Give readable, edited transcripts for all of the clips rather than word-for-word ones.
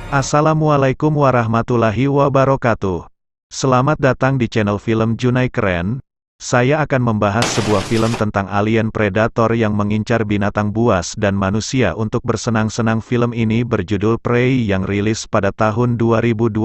Assalamualaikum warahmatullahi wabarakatuh. Selamat datang di channel film Junai Keren. Saya akan membahas sebuah film tentang alien predator yang mengincar binatang buas dan manusia untuk bersenang-senang. Film ini berjudul Prey yang rilis pada tahun 2022.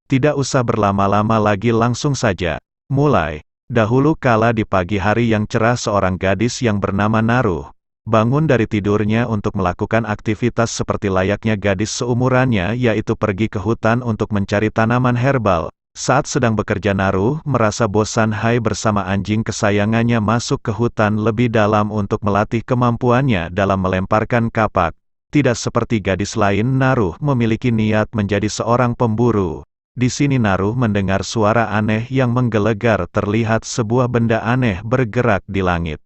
Tidak usah berlama-lama lagi, langsung saja mulai. Dahulu kala di pagi hari yang cerah, seorang gadis yang bernama Naruh bangun dari tidurnya untuk melakukan aktivitas seperti layaknya gadis seumurannya, yaitu pergi ke hutan untuk mencari tanaman herbal. Saat sedang bekerja, Naruh merasa bosan. Bersama anjing kesayangannya masuk ke hutan lebih dalam untuk melatih kemampuannya dalam melemparkan kapak. Tidak seperti gadis lain, Naruh memiliki niat menjadi seorang pemburu. Di sini Naruh mendengar suara aneh yang menggelegar. Terlihat sebuah benda aneh bergerak di langit.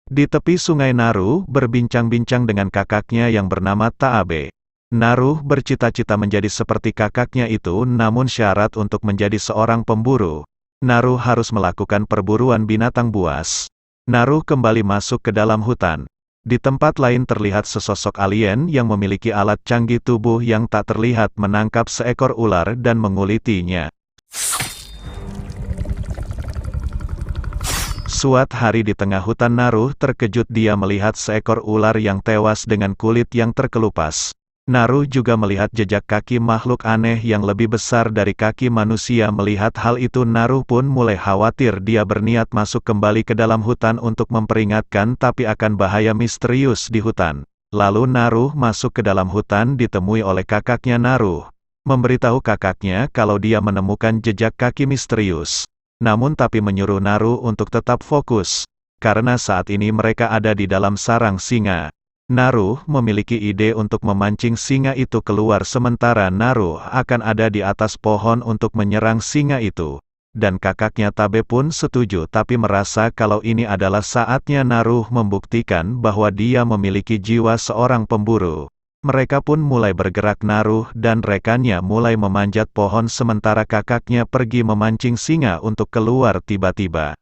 Di tepi sungai, Naruh berbincang-bincang dengan kakaknya yang bernama Taabe. Naruh bercita-cita menjadi seperti kakaknya itu, namun syarat untuk menjadi seorang pemburu, Naruh harus melakukan perburuan binatang buas. Naruh kembali masuk ke dalam hutan. Di tempat lain terlihat sesosok alien yang memiliki alat canggih tubuh yang tak terlihat menangkap seekor ular dan mengulitinya. Suatu hari di tengah hutan, Naruh terkejut. Dia melihat seekor ular yang tewas dengan kulit yang terkelupas. Naruh juga melihat jejak kaki makhluk aneh yang lebih besar dari kaki manusia. Melihat hal itu, Naruh pun mulai khawatir. Dia berniat masuk kembali ke dalam hutan untuk memperingatkan tapi akan bahaya misterius di hutan. Lalu Naruh masuk ke dalam hutan, ditemui oleh kakaknya. Naruh memberitahu kakaknya kalau dia menemukan jejak kaki misterius. Namun tapi menyuruh Naruh untuk tetap fokus, karena saat ini mereka ada di dalam sarang singa. Naruh memiliki ide untuk memancing singa itu keluar, sementara Naruh akan ada di atas pohon untuk menyerang singa itu. Dan kakaknya Taabe pun setuju, tapi merasa kalau ini adalah saatnya Naruh membuktikan bahwa dia memiliki jiwa seorang pemburu. Mereka pun mulai bergerak. Naruh dan rekannya mulai memanjat pohon sementara kakaknya pergi memancing singa untuk keluar. Tiba-tiba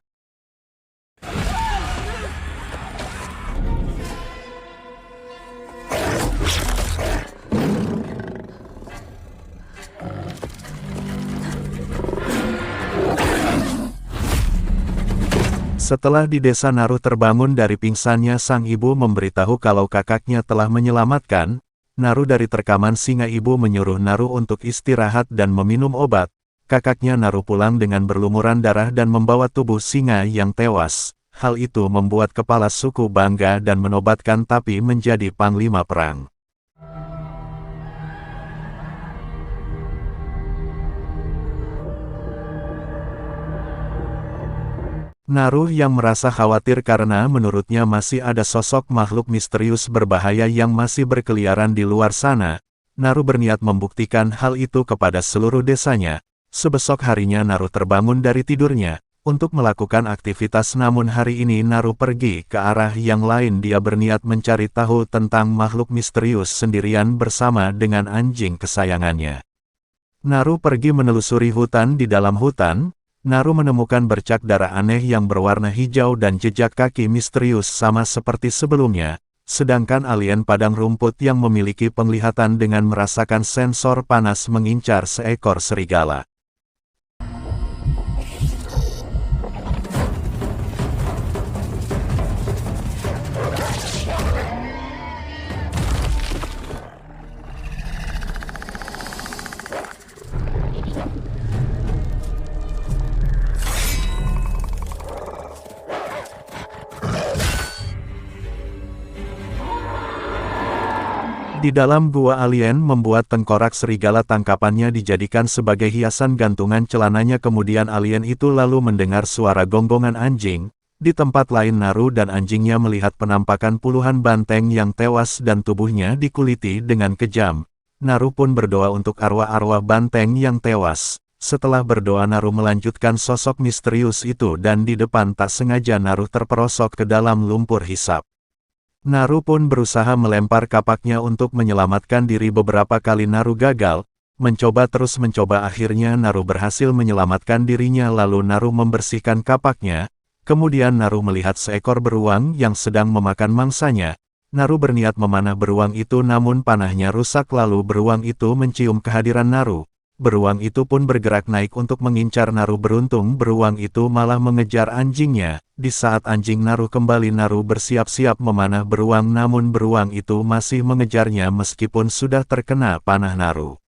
setelah di desa, Naruh terbangun dari pingsannya. Sang ibu memberitahu kalau kakaknya telah menyelamatkan Naruh dari terkaman singa. Ibu menyuruh Naruh untuk istirahat dan meminum obat. Kakaknya Naruh pulang dengan berlumuran darah dan membawa tubuh singa yang tewas. Hal itu membuat kepala suku bangga dan menobatkan Tapi menjadi panglima perang. Naruh yang merasa khawatir karena menurutnya masih ada sosok makhluk misterius berbahaya yang masih berkeliaran di luar sana. Naruh berniat membuktikan hal itu kepada seluruh desanya. Sebesok harinya Naruh terbangun dari tidurnya untuk melakukan aktivitas, namun hari ini Naruh pergi ke arah yang lain. Dia berniat mencari tahu tentang makhluk misterius sendirian bersama dengan anjing kesayangannya. Naruh pergi menelusuri hutan. Di dalam hutan, Naruh menemukan bercak darah aneh yang berwarna hijau dan jejak kaki misterius sama seperti sebelumnya. Sedangkan alien padang rumput yang memiliki penglihatan dengan merasakan sensor panas mengincar seekor serigala. Di dalam gua, alien membuat tengkorak serigala tangkapannya dijadikan sebagai hiasan gantungan celananya. Kemudian alien itu lalu mendengar suara gonggongan anjing. Di tempat lain, Naruh dan anjingnya melihat penampakan puluhan banteng yang tewas dan tubuhnya dikuliti dengan kejam. Naruh pun berdoa untuk arwah-arwah banteng yang tewas. Setelah berdoa, Naruh melanjutkan sosok misterius itu dan di depan tak sengaja Naruh terperosok ke dalam lumpur hisap. Naruh pun berusaha melempar kapaknya untuk menyelamatkan diri. Beberapa kali Naruh gagal, mencoba terus mencoba. Akhirnya Naruh berhasil menyelamatkan dirinya. Lalu Naruh membersihkan kapaknya. Kemudian Naruh melihat seekor beruang yang sedang memakan mangsanya. Naru berniat memanah beruang itu namun panahnya rusak lalu beruang itu mencium kehadiran Naru. Beruang itu pun bergerak naik untuk mengincar Naru. Beruntung beruang itu malah mengejar anjingnya. Di saat anjing Naru kembali, Naru bersiap-siap memanah beruang namun beruang itu masih mengejarnya meskipun sudah terkena panah Naru.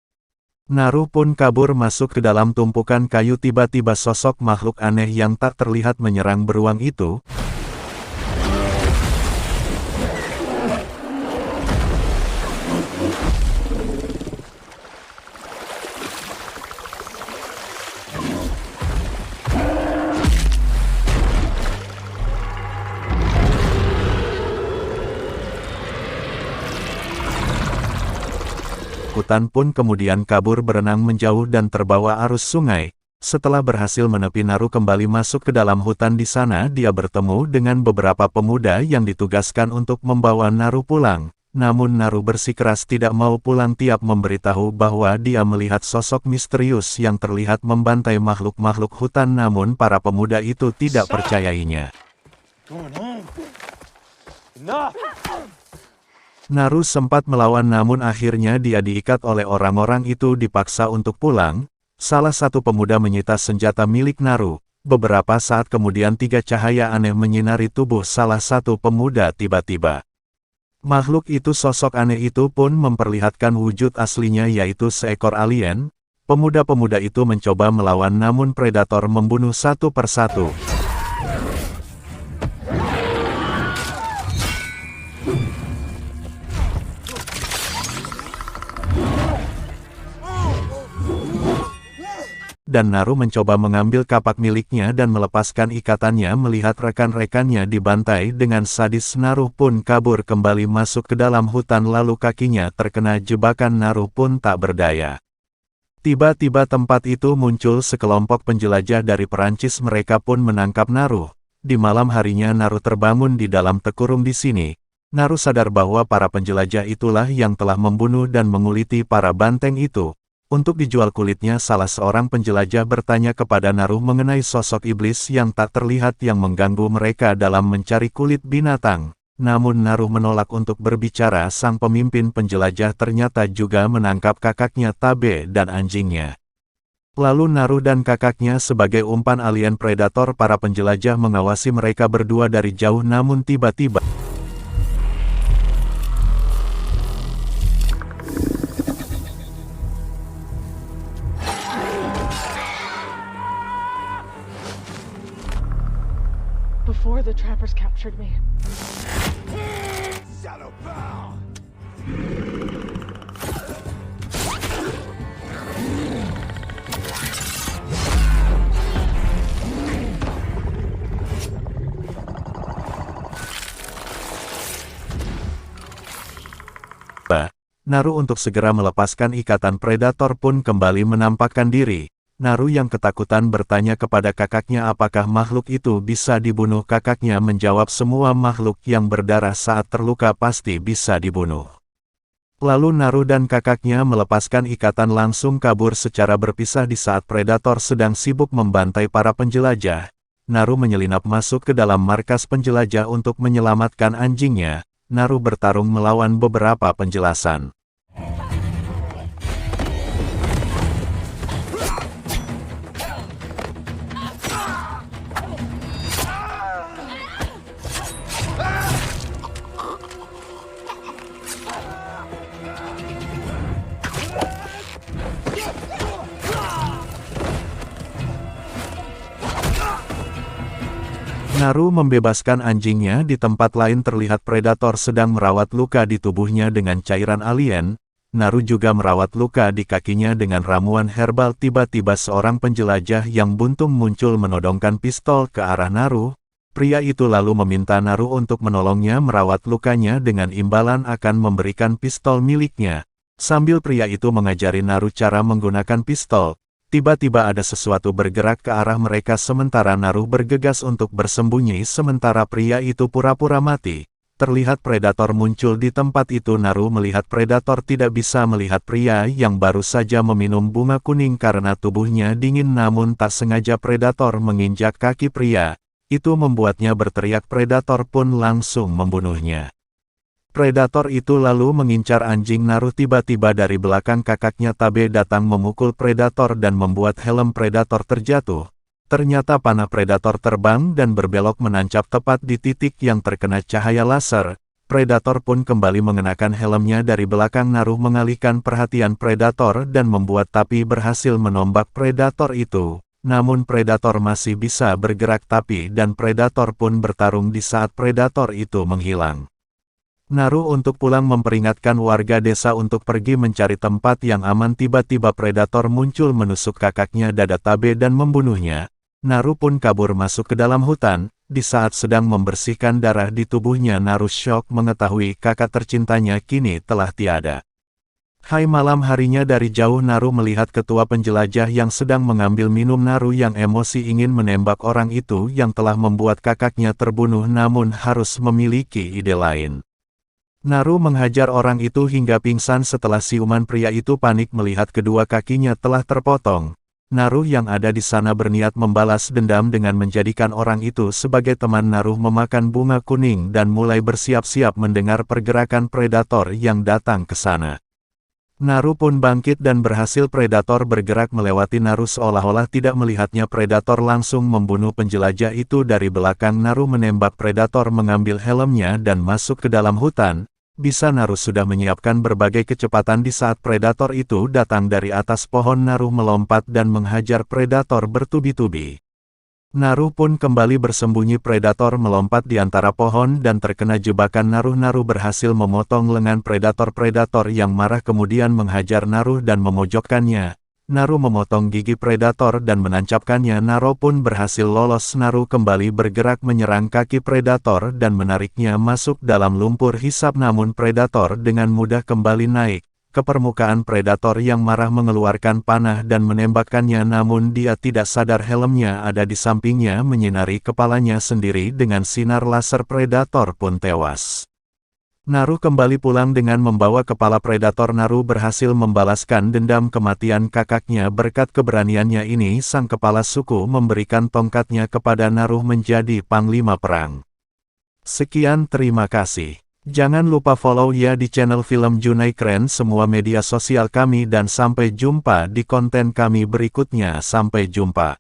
Naru pun kabur masuk ke dalam tumpukan kayu. Tiba-tiba sosok makhluk aneh yang tak terlihat menyerang beruang itu. Hutan pun kemudian kabur berenang menjauh dan terbawa arus sungai. Setelah berhasil menepi, Naru kembali masuk ke dalam hutan. Di sana dia bertemu dengan beberapa pemuda yang ditugaskan untuk membawa Naru pulang. Namun Naru bersikeras tidak mau pulang. Tiap memberitahu bahwa dia melihat sosok misterius yang terlihat membantai makhluk-makhluk hutan, namun para pemuda itu tidak percayainya. Naru sempat melawan namun akhirnya dia diikat oleh orang-orang itu, dipaksa untuk pulang. Salah satu pemuda menyita senjata milik Naru. Beberapa saat kemudian 3 cahaya aneh menyinari tubuh salah satu pemuda. Tiba-tiba makhluk itu, sosok aneh itu pun memperlihatkan wujud aslinya yaitu seekor alien. Pemuda-pemuda itu mencoba melawan namun predator membunuh satu persatu. Dan Naru mencoba mengambil kapak miliknya dan melepaskan ikatannya. Melihat rekan-rekannya dibantai dengan sadis, Naru pun kabur kembali masuk ke dalam hutan lalu kakinya terkena jebakan. Naru pun tak berdaya. Tiba-tiba tempat itu muncul sekelompok penjelajah dari Perancis. Mereka pun menangkap Naru. Di malam harinya Naru terbangun di dalam tekurung di sini. Naru sadar bahwa para penjelajah itulah yang telah membunuh dan menguliti para banteng itu. Untuk dijual kulitnya, salah seorang penjelajah bertanya kepada Naru mengenai sosok iblis yang tak terlihat yang mengganggu mereka dalam mencari kulit binatang. Namun Naru menolak untuk berbicara. Sang pemimpin penjelajah ternyata juga menangkap kakaknya Tabe dan anjingnya. Lalu Naru dan kakaknya sebagai umpan alien predator, para penjelajah mengawasi mereka berdua dari jauh. Namun tiba-tiba before the trappers captured me. Naru untuk segera melepaskan ikatan predator pun kembali menampakkan diri. Naru yang ketakutan bertanya kepada kakaknya apakah makhluk itu bisa dibunuh. Kakaknya menjawab semua makhluk yang berdarah saat terluka pasti bisa dibunuh. Lalu Naru dan kakaknya melepaskan ikatan langsung kabur secara berpisah. Di saat predator sedang sibuk membantai para penjelajah, Naru menyelinap masuk ke dalam markas penjelajah untuk menyelamatkan anjingnya. Naru bertarung melawan beberapa penjelasan. Naru membebaskan anjingnya. Di tempat lain terlihat predator sedang merawat luka di tubuhnya dengan cairan alien. Naru juga merawat luka di kakinya dengan ramuan herbal. Tiba-tiba seorang penjelajah yang buntung muncul menodongkan pistol ke arah Naru. Pria itu lalu meminta Naru untuk menolongnya merawat lukanya dengan imbalan akan memberikan pistol miliknya. Sambil pria itu mengajari Naru cara menggunakan pistol, tiba-tiba ada sesuatu bergerak ke arah mereka sementara Naru bergegas untuk bersembunyi sementara pria itu pura-pura mati. Terlihat predator muncul di tempat itu. Naru melihat predator tidak bisa melihat pria yang baru saja meminum bunga kuning karena tubuhnya dingin, namun tak sengaja predator menginjak kaki pria. Itu membuatnya berteriak. Predator pun langsung membunuhnya. Predator itu lalu mengincar anjing Naru. Tiba-tiba dari belakang kakaknya Tabe datang memukul Predator dan membuat helm Predator terjatuh. Ternyata panah Predator terbang dan berbelok menancap tepat di titik yang terkena cahaya laser. Predator pun kembali mengenakan helmnya dari belakang Naru mengalihkan perhatian Predator dan membuat Tapi berhasil menombak Predator itu. Namun Predator masih bisa bergerak Tapi dan Predator pun bertarung di saat Predator itu menghilang. Naru untuk pulang memperingatkan warga desa untuk pergi mencari tempat yang aman. Tiba-tiba Predator muncul menusuk kakaknya dada Tabe dan membunuhnya. Naru pun kabur masuk ke dalam hutan. Di saat sedang membersihkan darah di tubuhnya, Naru syok mengetahui kakak tercintanya kini telah tiada. Hai, malam harinya dari jauh Naru melihat ketua penjelajah yang sedang mengambil minum. Naru yang emosi ingin menembak orang itu yang telah membuat kakaknya terbunuh, namun harus memiliki ide lain. Naru menghajar orang itu hingga pingsan. Setelah siuman pria itu panik melihat kedua kakinya telah terpotong. Naru yang ada di sana berniat membalas dendam dengan menjadikan orang itu sebagai teman. Naru memakan bunga kuning dan mulai bersiap-siap mendengar pergerakan Predator yang datang ke sana. Naru pun bangkit dan berhasil. Predator bergerak melewati Naru seolah-olah tidak melihatnya. Predator langsung membunuh penjelajah itu dari belakang. Naru menembak Predator mengambil helmnya dan masuk ke dalam hutan. Bisa Naru sudah menyiapkan berbagai kecepatan di saat Predator itu datang dari atas pohon. Naru melompat dan menghajar Predator bertubi-tubi. Naru pun kembali bersembunyi. Predator melompat di antara pohon dan terkena jebakan Naru. Naru berhasil memotong lengan Predator. Predator yang marah kemudian menghajar Naru dan memojokkannya. Naru memotong gigi Predator dan menancapkannya. Naru pun berhasil lolos. Naru kembali bergerak menyerang kaki Predator dan menariknya masuk dalam lumpur hisap. Namun Predator dengan mudah kembali naik ke permukaan. Predator yang marah mengeluarkan panah dan menembakkannya, namun dia tidak sadar helmnya ada di sampingnya menyinari kepalanya sendiri dengan sinar laser. Predator pun tewas. Naru kembali pulang dengan membawa kepala Predator. Naru berhasil membalaskan dendam kematian kakaknya. Berkat keberaniannya ini, sang kepala suku memberikan tongkatnya kepada Naru menjadi panglima perang. Sekian, terima kasih. Jangan lupa follow ya di channel Film Junai Keren semua media sosial kami dan sampai jumpa di konten kami berikutnya. Sampai jumpa.